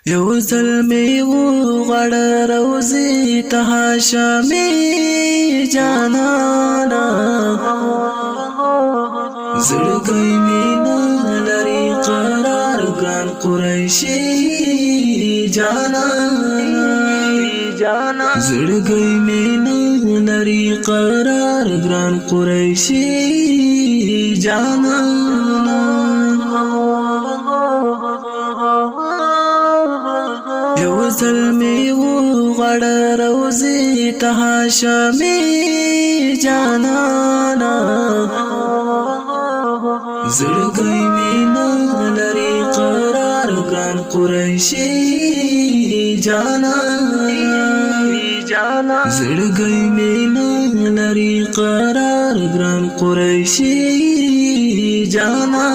یو ظلمی و غړ روزی ته هاشمی جانانا زړګی مینا لري قرار ګران قریشی جانا زړګی مینا لري قرار ګران قریشی جانا یو ظلمی و غړ روزی ته هاشمی جانانا زړګی مینا لري قرار ګران قریشی جانا زړګی مینا لري قرار ګران قریشی جانا